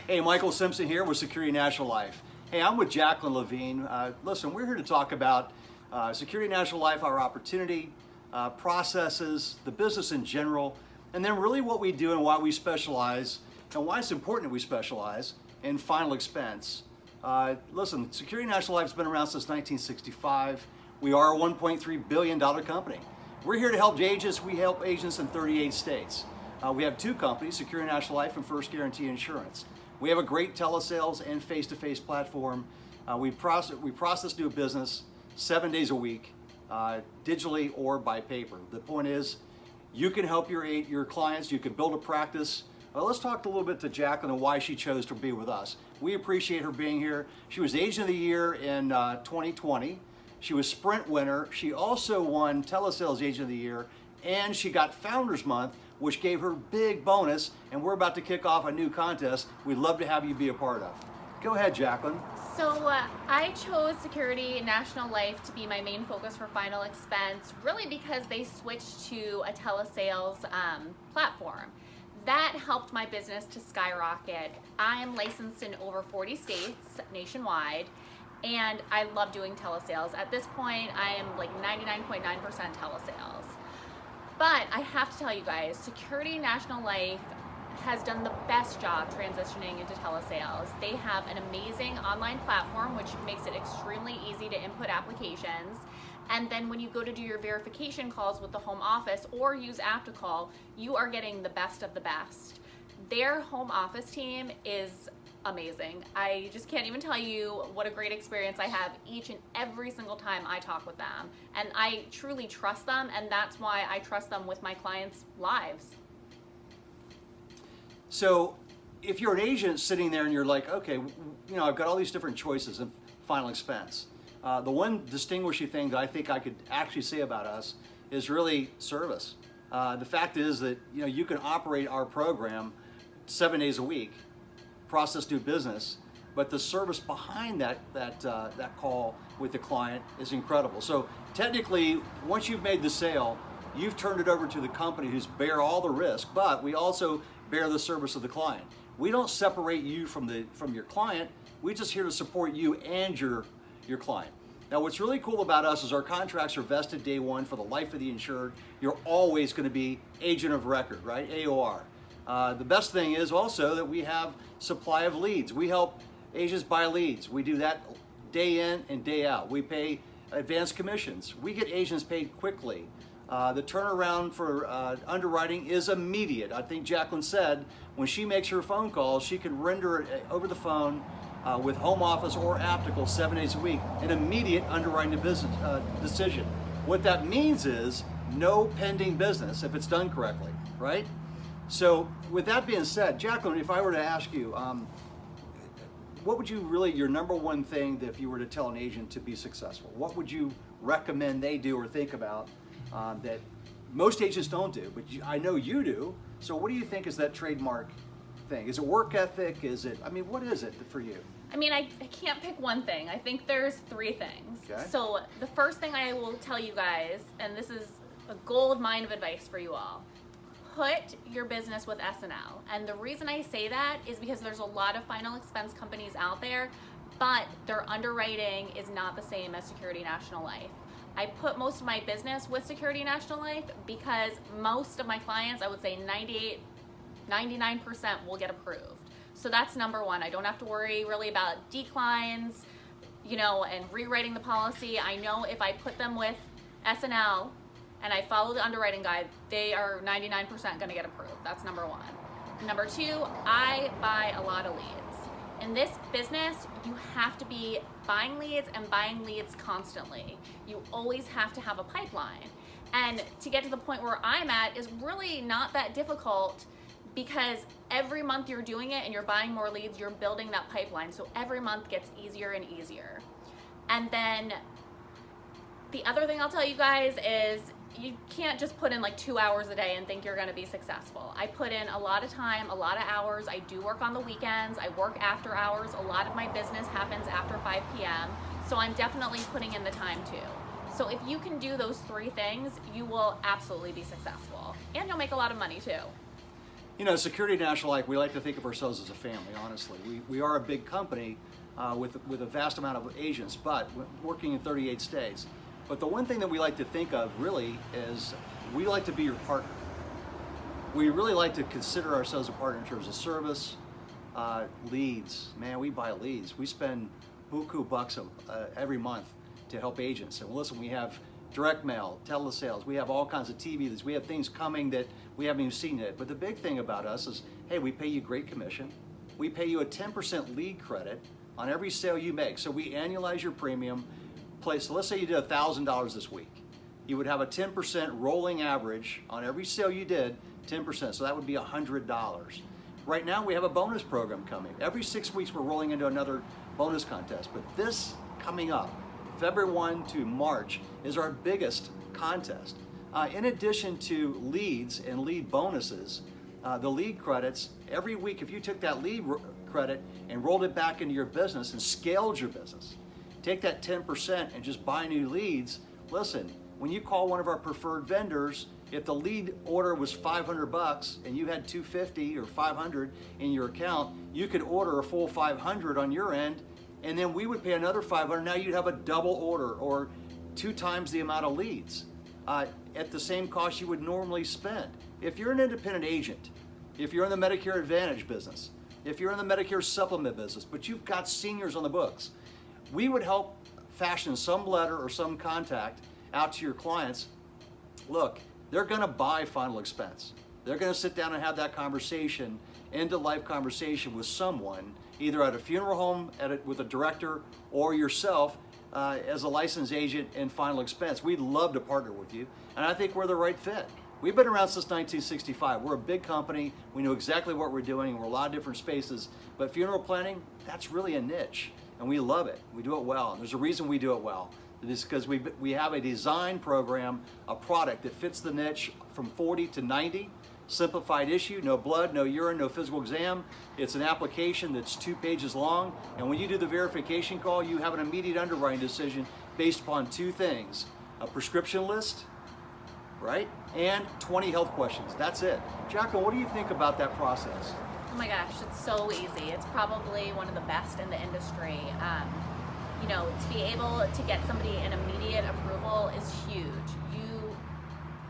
Hey, Michael Simpson here with Security National Life. Hey, I'm with Jacquelyn Levine. Listen, we're here to talk about Security National Life, our opportunity, processes, the business in general, and then really what we do and why we specialize and why it's important that we specialize in final expense. Listen, Security National Life has been around since 1965. We are a $1.3 billion company. We're here to help agents. We help agents in 38 states. We have two companies, Security National Life and First Guarantee Insurance. We have a great telesales and face-to-face platform. We process new business 7 days a week, digitally or by paper. The point is, you can help your clients. You can build a practice. Let's talk a little bit to Jacquelyn and why she chose to be with us. We appreciate her being here. She was Agent of the Year in 2020. She was Sprint winner. She also won Telesales Agent of the Year, and she got Founders Month, which gave her big bonus, and we're about to kick off a new contest we'd love to have you be a part of. Go ahead, Jacquelyn. So I chose Security National Life to be my main focus for final expense, really because they switched to a telesales platform. That helped my business to skyrocket. I am licensed in over 40 states nationwide, and I love doing telesales. At this point, I am like 99.9% telesales. But I have to tell you guys, Security National Life has done the best job transitioning into telesales. They have an amazing online platform, which makes it extremely easy to input applications. And then when you go to do your verification calls with the home office or use app to call, you are getting the best of the best. Their home office team is amazing. I just can't even tell you what a great experience I have each and every single time I talk with them. And I truly trust them, and that's why I trust them with my clients' lives. So if you're an agent sitting there and you're like, okay, I've got all these different choices of final expense. The one distinguishing thing that I think I could actually say about us is really service. The fact is that you can operate our program 7 days a week, process new business, but the service behind that call with the client is incredible. So technically, once you've made the sale, you've turned it over to the company who's bear all the risk, but we also bear the service of the client. We don't separate you from your client. We're just here to support you and your client. Now, what's really cool about us is our contracts are vested day one for the life of the insured. You're always going to be agent of record, right? AOR. The best thing is also that we have supply of leads. We help agents buy leads. We do that day in and day out. We pay advanced commissions. We get agents paid quickly. The turnaround for underwriting is immediate. I think Jacquelyn said when she makes her phone call, she can render it over the phone with home office or optical 7 days a week, an immediate underwriting business decision. What that means is no pending business if it's done correctly, right? So with that being said, Jacquelyn, if I were to ask you, what would you your number one thing that if you were to tell an agent to be successful, what would you recommend they do or think about that most agents don't do, but I know you do. So what do you think is that trademark thing? Is it work ethic? What is it for you? I can't pick one thing. I think there's three things. Okay. So the first thing I will tell you guys, and this is a gold mine of advice for you all, put your business with S&L. And the reason I say that is because there's a lot of final expense companies out there, but their underwriting is not the same as Security National Life. I put most of my business with Security National Life because most of my clients, I would say 99% will get approved. So that's number one. I don't have to worry really about declines, and rewriting the policy. I know if I put them with S&L and I follow the underwriting guide, they are 99% gonna get approved. That's number one. Number two, I buy a lot of leads. In this business, you have to be buying leads and buying leads constantly. You always have to have a pipeline. And to get to the point where I'm at is really not that difficult because every month you're doing it and you're buying more leads, you're building that pipeline. So every month gets easier and easier. And then the other thing I'll tell you guys is you can't just put in like 2 hours a day and think you're gonna be successful. I put in a lot of time, a lot of hours. I do work on the weekends. I work after hours. A lot of my business happens after 5 p.m. So I'm definitely putting in the time too. So if you can do those three things, you will absolutely be successful. And you'll make a lot of money too. You know, Security National Life, we like to think of ourselves as a family, honestly. We are a big company with a vast amount of agents, but working in 38 states. But the one thing that we like to think of really is we like to be your partner. We really like to consider ourselves a partner in terms of service, leads. Man, we buy leads. We spend buku bucks every month to help agents. And listen, we have direct mail, telesales, we have all kinds of TV leads. We have things coming that we haven't even seen yet. But the big thing about us is, hey, we pay you great commission. We pay you a 10% lead credit on every sale you make. So we annualize your premium. So let's say you did $1,000 this week. You would have a 10% rolling average on every sale you did, 10%. So that would be $100. Right now we have a bonus program coming. Every 6 weeks we're rolling into another bonus contest. But this coming up, February 1 to March, is our biggest contest. In addition to leads and lead bonuses, the lead credits, every week if you took that lead credit and rolled it back into your business and scaled your business, take that 10% and just buy new leads. Listen, when you call one of our preferred vendors, if the lead order was $500 and you had $250 or $500 in your account, you could order a full $500 on your end, and then we would pay another $500. Now you'd have a double order or 2 times the amount of leads at the same cost you would normally spend. If you're an independent agent, if you're in the Medicare Advantage business, if you're in the Medicare Supplement business, but you've got seniors on the books, we would help fashion some letter or some contact out to your clients. Look, they're gonna buy final expense. They're gonna sit down and have that conversation, end-of-life conversation with someone, either at a funeral home with a director or yourself as a licensed agent in final expense. We'd love to partner with you, and I think we're the right fit. We've been around since 1965. We're a big company. We know exactly what we're doing. We're a lot of different spaces, but funeral planning, that's really a niche, and we love it. We do it well, and there's a reason we do it well. It is because we have a design program, a product that fits the niche from 40 to 90, simplified issue, no blood, no urine, no physical exam. It's an application that's 2 pages long, and when you do the verification call, you have an immediate underwriting decision based upon 2 things: a prescription list, right, and 20 health questions. That's it. Jacquelyn, what do you think about that process? Oh my gosh, it's so easy. It's probably one of the best in the industry. You know, to be able to get somebody an immediate approval is huge. You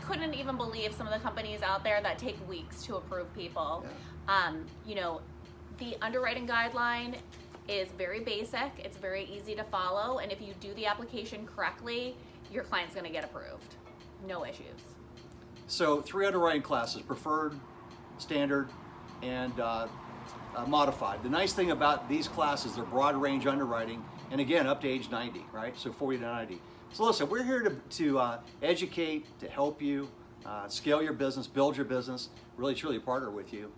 couldn't even believe some of the companies out there that take weeks to approve people. Yeah. You know, the underwriting guideline is very basic. It's very easy to follow, and if you do the application correctly, your client's going to get approved. No issues. So 3 underwriting classes: preferred, standard, and modified. The nice thing about these classes, they're broad range underwriting, and again, up to age 90, right? So 40 to 90. So listen, we're here to educate, to help you scale your business, build your business, really truly partner with you.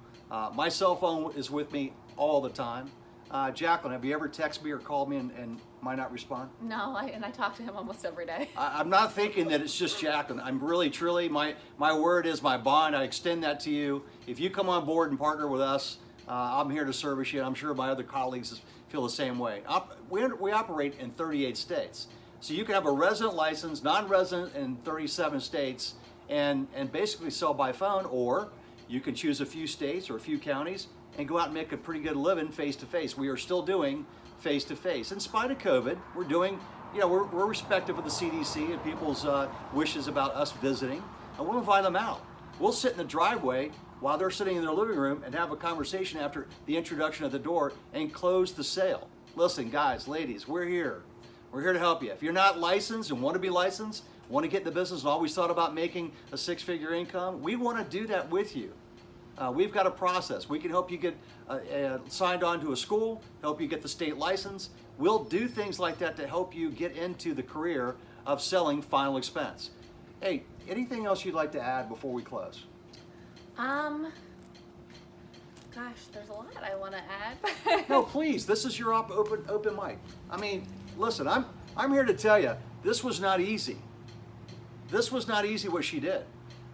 My cell phone is with me all the time. Jacquelyn, have you ever texted me or called me and might not respond? No, I talk to him almost every day. I'm not thinking that it's just Jacquelyn. I'm really, truly, my word is my bond. I extend that to you. If you come on board and partner with us, I'm here to service you. I'm sure my other colleagues feel the same way. We operate in 38 states. So you can have a resident license, non-resident in 37 states, and basically sell by phone, or you can choose a few states or a few counties and go out and make a pretty good living face-to-face. We are still doing face-to-face. In spite of COVID, we're doing, you know, we're respectful of the CDC and people's wishes about us visiting, and we'll invite them out. We'll sit in the driveway while they're sitting in their living room and have a conversation after the introduction at the door and close the sale. Listen, guys, ladies, we're here. We're here to help you. If you're not licensed and want to be licensed, want to get in the business and always thought about making a 6-figure income, we want to do that with you. We've got a process. We can help you get signed on to a school, help you get the state license. We'll do things like that to help you get into the career of selling final expense. Hey, anything else you'd like to add before we close? Gosh, there's a lot I want to add. No, please. This is your open mic. I mean, listen, I'm here to tell you, this was not easy. This was not easy what she did.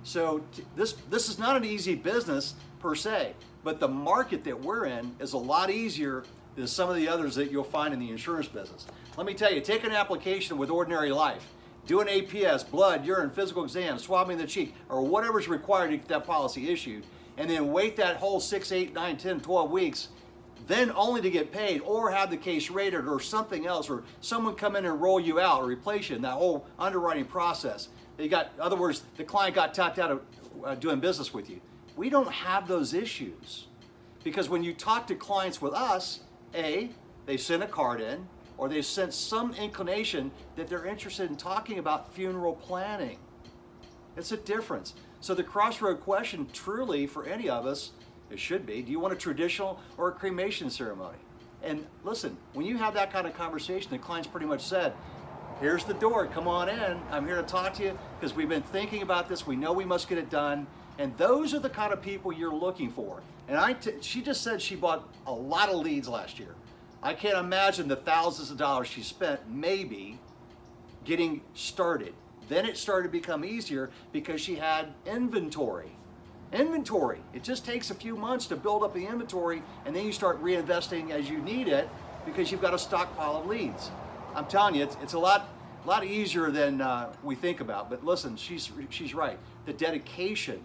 So this is not an easy business per se, but the market that we're in is a lot easier than some of the others that you'll find in the insurance business. Let me tell you, take an application with Ordinary Life, do an APS, blood, urine, physical exam, swabbing the cheek, or whatever's required to get that policy issued, and then wait that whole 6, 8, 9, 10, 12 weeks, then only to get paid or have the case rated or something else, or someone come in and roll you out or replace you in that whole underwriting process. In other words, the client got tapped out of doing business with you. We don't have those issues because when you talk to clients with us, A, they sent a card in, or they've sent some inclination that they're interested in talking about funeral planning. It's a difference. So the crossroad question truly for any of us, it should be, do you want a traditional or a cremation ceremony? And listen, when you have that kind of conversation, the client's pretty much said, here's the door, come on in. I'm here to talk to you because we've been thinking about this. We know we must get it done. And those are the kind of people you're looking for. And she just said she bought a lot of leads last year. I can't imagine the thousands of dollars she spent maybe getting started. Then it started to become easier because she had inventory. Inventory. It just takes a few months to build up the inventory, and then you start reinvesting as you need it because you've got a stockpile of leads. I'm telling you, it's a lot easier than we think about. But listen, she's right. The dedication.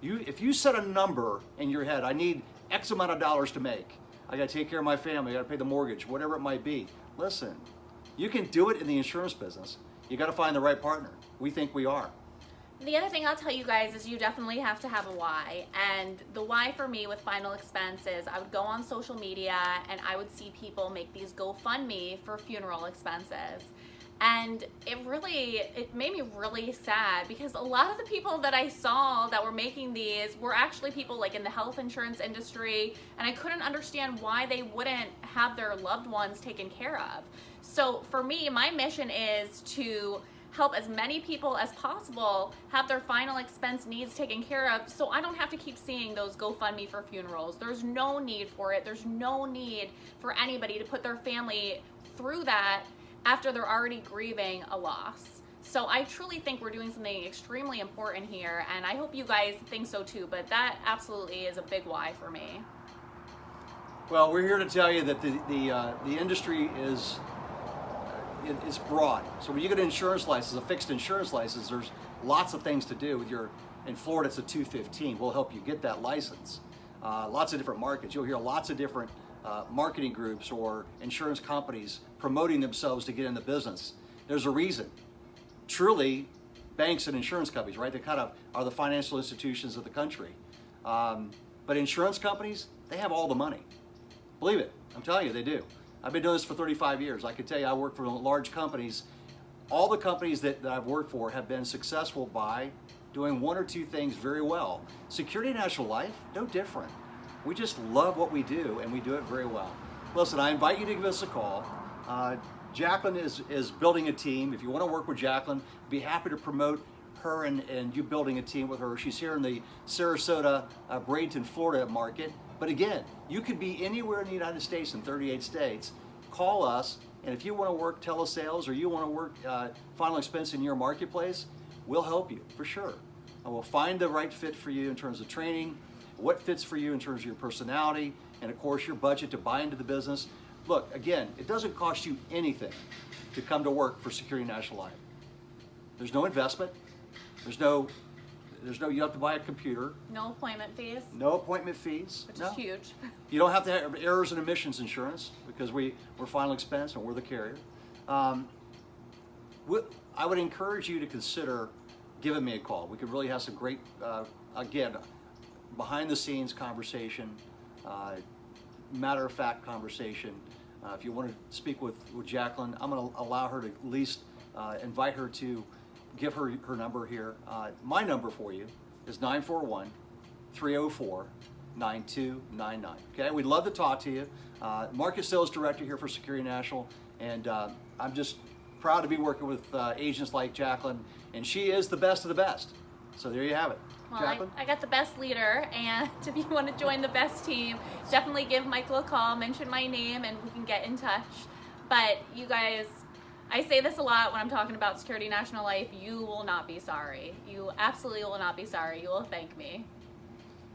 If you set a number in your head, I need X amount of dollars to make. I got to take care of my family. I got to pay the mortgage, whatever it might be. Listen, you can do it in the insurance business. You got to find the right partner. We think we are. The other thing I'll tell you guys is you definitely have to have a why. And the why for me with Final Expense is I would go on social media and I would see people make these GoFundMe for funeral expenses. And it made me really sad because a lot of the people that I saw that were making these were actually people like in the health insurance industry, and I couldn't understand why they wouldn't have their loved ones taken care of. So for me, my mission is to help as many people as possible have their final expense needs taken care of so I don't have to keep seeing those GoFundMe for funerals. There's no need for it. There's no need for anybody to put their family through that after they're already grieving a loss. So I truly think we're doing something extremely important here, and I hope you guys think so too, but that absolutely is a big why for me. Well, we're here to tell you that the industry is it's broad. So when you get an insurance license, a fixed insurance license, there's lots of things to do with in Florida it's a 215. We'll help you get that license. Lots of different markets. You'll hear lots of different marketing groups or insurance companies promoting themselves to get in the business. There's a reason. Truly, banks and insurance companies, right? They kind of are the financial institutions of the country. But insurance companies, they have all the money. Believe it, I'm telling you, they do. I've been doing this for 35 years. I can tell you I work for large companies. All the companies that I've worked for have been successful by doing one or two things very well. Security National Life, no different. We just love what we do, and we do it very well. Listen, I invite you to give us a call. Jacquelyn is building a team. If you want to work with Jacquelyn, be happy to promote her and you building a team with her. She's here in the Sarasota, Bradenton, Florida market. But again, you could be anywhere in the United States in 38 states. Call us, and if you want to work telesales or you want to work final expense in your marketplace, we'll help you for sure. And we'll find the right fit for you in terms of training, what fits for you in terms of your personality, and of course your budget to buy into the business. Look, again, it doesn't cost you anything to come to work for Security National Life. There's no investment. There's no, you have to buy a computer. No appointment fees. No appointment fees. Which is huge. You don't have to have errors and omissions insurance because we're final expense and we're the carrier. I would encourage you to consider giving me a call. We could really have some great, again, behind the scenes conversation, matter of fact conversation. If you want to speak with Jacquelyn, I'm going to allow her to at least invite her to give her number here. My number for you is 941-304-9299. Okay, we'd love to talk to you. Market Sales Director here for Security National, and I'm just proud to be working with agents like Jacquelyn, and she is the best of the best. So there you have it. Well, I got the best leader, and if you want to join the best team, definitely give Michael a call, mention my name, and we can get in touch. But you guys, I say this a lot when I'm talking about Security National Life, you will not be sorry. You absolutely will not be sorry. You will thank me.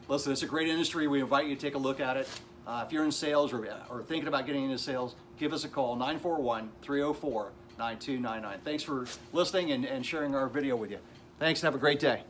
Listen, it's a great industry. We invite you to take a look at it. If you're in sales or thinking about getting into sales, give us a call, 941-304-9299. Thanks for listening and sharing our video with you. Thanks, and have a great day.